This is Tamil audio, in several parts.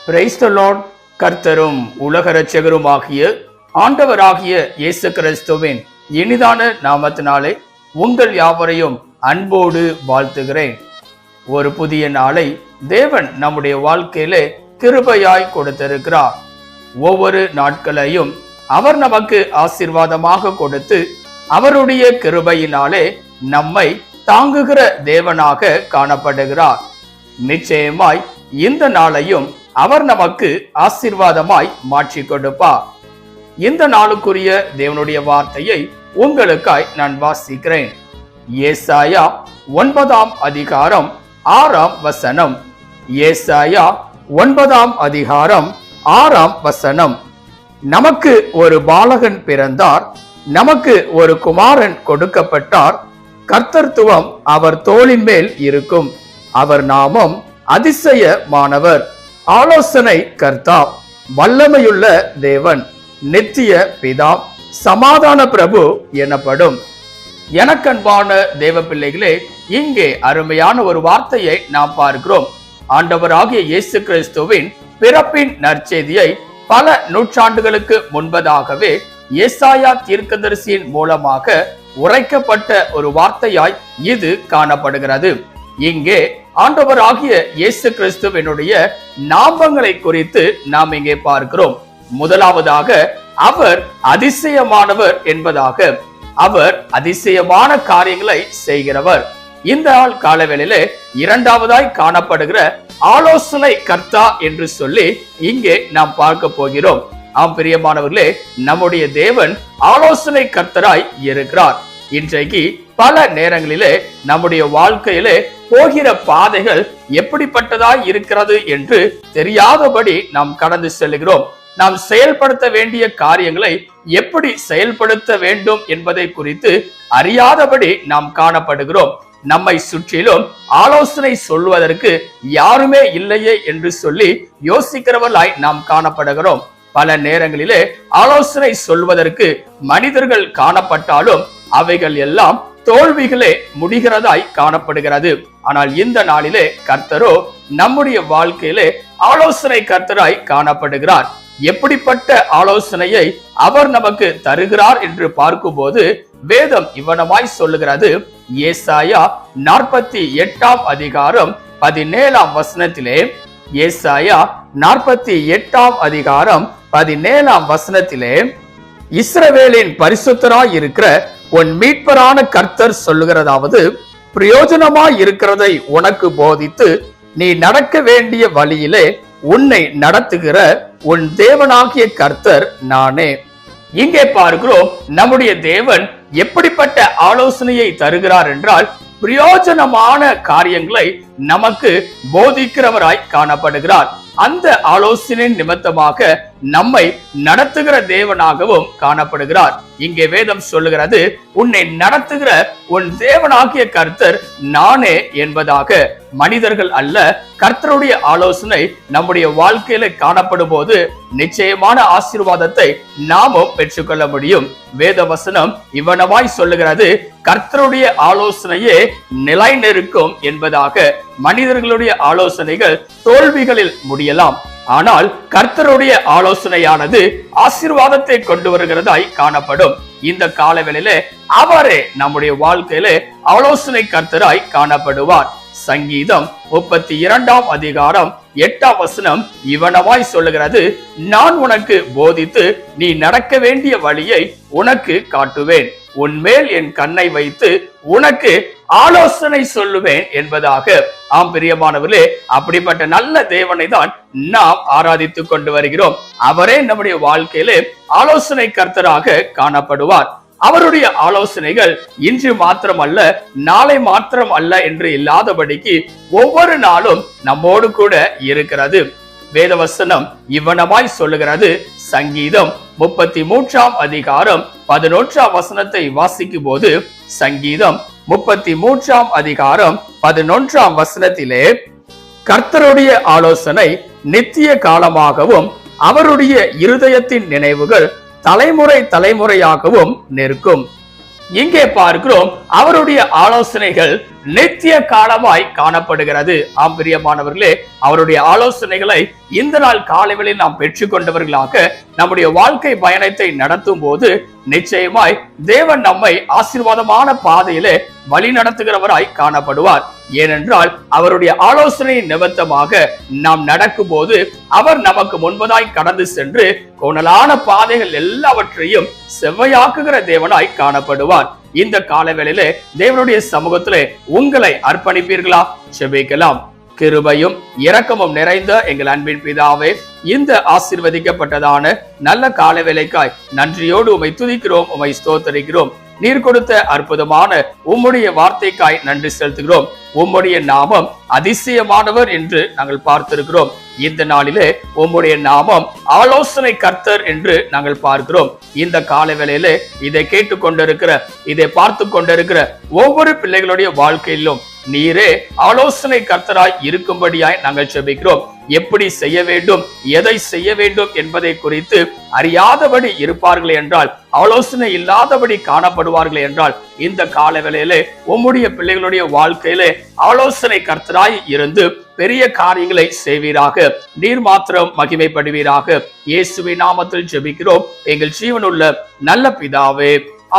Praise the Lord. கர்த்தரும் உலக இரட்சகருமாகிய ஆண்டவராகிய இயேசு கிறிஸ்துவின் இனிதான நாமத்தினாலே உங்கள் யாவரையும் அன்போடு வாழ்த்துகிறேன். ஒரு புதிய நாளை தேவன் நம்முடைய வாழ்க்கையிலே கிருபையாய் கொடுத்திருக்கிறார். ஒவ்வொரு நாட்களையும் அவர் நமக்கு ஆசீர்வாதமாக கொடுத்து அவருடைய கிருபையினாலே நம்மை தாங்குகிற தேவனாக காணப்படுகிறார். நிச்சயமாய் இந்த நாளையும் அவர் நமக்கு ஆசீர்வாதமாய் மாற்றி கொடுப்பார். இந்த நாளுக்குரிய தேவனுடைய வார்த்தையை உங்களுக்காய் நான் வாசிக்கிறேன். ஏசாயா 9ஆம் அதிகாரம் 6ஆம் வசனம். ஏசாயா 9ஆம் அதிகாரம் 6ஆம் வசனம். நமக்கு ஒரு பாலகன் பிறந்தார், நமக்கு ஒரு குமாரன் கொடுக்கப்பட்டார், கர்த்தத்துவம் அவர் தோளின் மேல் இருக்கும். அவர் நாமம் அதிசயமானவர், ஆலோசனை கர்த்தா, வல்லமையுள்ள தேவன், நித்திய பிதா, சமாதான பிரபு எனப்படும். எனக்கன்பான தேவ பிள்ளைகளே, இங்கே அருமையான ஒரு வார்த்தையை நாம் பார்க்கிறோம். ஆண்டவராகிய இயேசு கிறிஸ்துவின் பிறப்பின் நற்செய்தியை பல நூற்றாண்டுகளுக்கு முன்பதாகவே ஏசாயா தீர்க்கதரிசியின் மூலமாக உரைக்கப்பட்ட ஒரு வார்த்தையாய் இது காணப்படுகிறது. இங்கே ஆண்டவராகிய இயேசு கிறிஸ்துவினுடைய நாமங்களை குறித்து நாம் இங்கே பார்க்கிறோம். முதலாவதாக அவர் அதிசயமானவர் என்பதாக. அவர் அதிசயமான காரியங்களை செய்கிறவர். இந்த நாள் காலவேளையிலே இரண்டாவதாய் காணப்படுகிற ஆலோசனை கர்த்தா என்று சொல்லி இங்கே நாம் பார்க்க போகிறோம். ஆம் பிரியமானவர்களே, நம்முடைய தேவன் ஆலோசனை கர்த்தராய் இருக்கிறார். இன்றைக்கு பல நேரங்களிலே நம்முடைய வாழ்க்கையிலே போகிற பாதைகள் எப்படிப்பட்டதாய் இருக்கிறது என்று தெரியாதபடி நாம் கடந்து செல்கிறோம். நாம் செயல்படுத்த வேண்டிய காரியங்களை எப்படி செயல்படுத்த வேண்டும் என்பதை குறித்து அறியாதபடி நாம் காணப்படுகிறோம். நம்மை சுற்றிலும் ஆலோசனை சொல்வதற்கு யாருமே இல்லையே என்று சொல்லி யோசிக்கிறவர்களாய் நாம் காணப்படுகிறோம். பல நேரங்களிலே ஆலோசனை சொல்வதற்கு மனிதர்கள் காணப்பட்டாலும் அவைகள் எல்லாம் தோல்விகளே முடிகிறதாய் காணப்படுகிறது. ஆனால் இந்த நாளிலே கர்த்தரோ நம்முடைய வாழ்க்கையிலே ஆலோசனை கர்த்தராய் காணப்படுகிறார். எப்படிப்பட்ட ஆலோசனையை அவர் நமக்கு தருகிறார் என்று பார்க்கும்போது வேதம் இவ்வனமாய் சொல்லுகிறது. ஏசாயா 48ஆம் அதிகாரம் 17ஆம் வசனத்திலே, ஏசாயா 48ஆம் அதிகாரம் 17ஆம் வசனத்திலே, இஸ்ரவேலின் பரிசுத்தராய் இருக்கிற உன் மீட்பரான கர்த்தர் சொல்லுகிறதாவது, பிரயோஜனமாய் இருக்கிறதை உனக்கு போதித்து நீ நடக்க வேண்டிய வழியிலே உன்னை நடத்துகிற உன் தேவனாகிய கர்த்தர் நானே. இங்கே பார்க்கிறோம், நம்முடைய தேவன் எப்படிப்பட்ட ஆலோசனையை தருகிறார் என்றால் பிரயோஜனமான காரியங்களை நமக்கு போதிக்கிறவராய் காணப்படுகிறார். அந்த ஆலோசனை நிமித்தமாக நம்மை நடத்துகிற தேவனாகவும் காணப்படுகிறார். இங்கே வேதம் சொல்லுகிறது, உன்னை நடத்துகிற உன் தேவனாகிய கர்த்தர் நானே என்பதாக. மனிதர்கள் அல்ல, கர்த்தருடைய ஆலோசனை நம்முடைய வாழ்க்கையில காணப்படும் போது நிச்சயமான ஆசீர்வாதத்தை நாமும் பெற்றுக்கொள்ள முடியும். வேத வசனம் இவ்வனவாய் சொல்லுகிறது, கர்த்தருடைய ஆலோசனையே நிலை நிற்கும் என்பதாக. மனிதர்களுடைய ஆலோசனைகள் தோல்விகளில் முடியலாம், ஆனால் கர்த்தருடைய ஆலோசனையானது ஆசீர்வாதத்தை கொண்டு வருகிறதாய் காணப்படும். இந்த காலவேளையிலே அவரே நம்முடைய வாழ்க்கையிலே ஆலோசனை கர்த்தராய் காணப்படுவார். சங்கீதம் 32ஆம் அதிகாரம் 8ஆம் வசனம் இவனவாய் சொல்லுகிறது, நான் உனக்கு போதித்து நீ நடக்க வேண்டிய வழியை உனக்கு காட்டுவேன், உன்மேல் என் கண்ணை வைத்து உனக்கு ஆலோசனை சொல்லுவேன் என்பதாக. ஆம் பிரியமானவர்களே, அப்படிப்பட்ட நல்ல தேவனை தான் நாம் ஆராதித்துக் கொண்டு வருகிறோம். அவரே நம்முடைய வாழ்க்கையிலே ஆலோசனை கர்த்தராக காணப்படுவார். அவருடைய ஆலோசனைகள் இன்று மாத்திரம் அல்ல, நாளை மாத்திரம் அல்ல என்று இல்லாதபடிக்கு ஒவ்வொரு நாளும் நம்மோடு கூட இருக்கிறது. வேதவசனம் இவ்வனமாய் சொல்லுகிறது. சங்கீதம் 33ஆம் அதிகாரம் 11ஆம் வசனத்தை வாசிக்கும் போது, சங்கீதம் 33ஆம் அதிகாரம் 11ஆம் வசனத்திலே, கர்த்தருடைய ஆலோசனை நித்திய காலமாகவும் அவருடைய இருதயத்தின் நினைவுகள் தலைமுறை தலைமுறையாகவும் நிற்கும். இங்கே பார்க்கிறோம் அவருடைய ஆலோசனைகள் நித்திய காலமாய் காணப்படுகிறது. ஆம் பிரியமானவர்களே, அவருடைய ஆலோசனைகளை இந்த நாள் காலைகளில் நாம் பெற்றுக் கொண்டவர்களாக நம்முடைய வாழ்க்கை பயணத்தை நடத்தும் போது நிச்சயமாய் தேவன் நம்மை ஆசீர்வாதமான பாதையிலே வழி நடத்துகிறவராய் காணப்படுவார். ஏனென்றால் அவருடைய ஆலோசனை நிமித்தமாக நாம் நடக்கும் போது அவர் நமக்கு முன்பதாய் கடந்து சென்று கோணலான பாதைகள் எல்லாவற்றையும் செவ்வையாக்குகிற தேவனாய் காணப்படுவார். இந்த காலவேளையிலே தேவனுடைய சமூகத்திலே உங்களை அர்ப்பணிப்பீர்களா? செபிக்கலாம். கிருபையும் இரக்கமும் நிறைந்த எங்கள் அன்பின் பிதாவே, இந்த ஆசீர்வதிக்கப்பட்டதான நல்ல காலவேளைக்காய் நன்றியோடு உம்மை துதிக்கிறோம், உம்மை ஸ்தோத்தரிக்கிறோம். நீர் கொடுத்த அற்புதமான உம்முடைய வார்த்தைக்காய் நன்றி செலுத்துகிறோம். உம்முடைய நாமம் அதிசயமானவர் என்று நாங்கள் பார்த்திருக்கிறோம். இந்த நாளிலே உம்முடைய நாமம் ஆலோசனை கர்த்தர் என்று நாங்கள் பார்க்கிறோம். இந்த காலவேளையிலே இதை கேட்டுக்கொண்டிருக்கிற, இதை பார்த்து கொண்டிருக்கிற ஒவ்வொரு பிள்ளைகளுடைய வாழ்க்கையிலும் நீரே ஆலோசனை கர்த்தராய் இருக்கும்படியாய் நாங்கள் ஜெபிக்கிறோம். எப்படி செய்ய வேண்டும், எதை செய்ய வேண்டும் என்பதை குறித்து அறியாதபடி இருப்பார்கள் என்றால், ஆலோசனை இல்லாதபடி காணப்படுவார்கள் என்றால், இந்த காலவேளையிலே உம்முடைய பிள்ளைகளுடைய வாழ்க்கையிலே ஆலோசனை கர்த்தராய் இருந்து பெரிய காரியங்களை செய்வீராக. நீர் மாத்திரம் மகிமைப்படுவீராக. இயேசுவின் நாமத்தில் ஜெபிக்கிறோம் எங்கள் ஜீவனுள்ள நல்ல பிதாவே,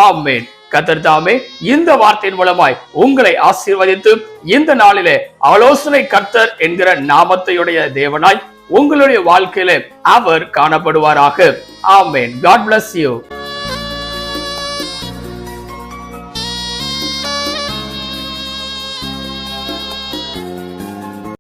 ஆமென். கர்த்தர் தாமே இந்த வார்த்தையின் மூலமாய் உங்களை ஆசீர்வதித்து இந்த நாளிலே ஆலோசனை கர்த்தர் என்கிற நாமத்தையுடைய தேவனாய் உங்களுடைய வாழ்க்கையிலே அவர் காணப்படுவாராக. ஆமென். God bless you.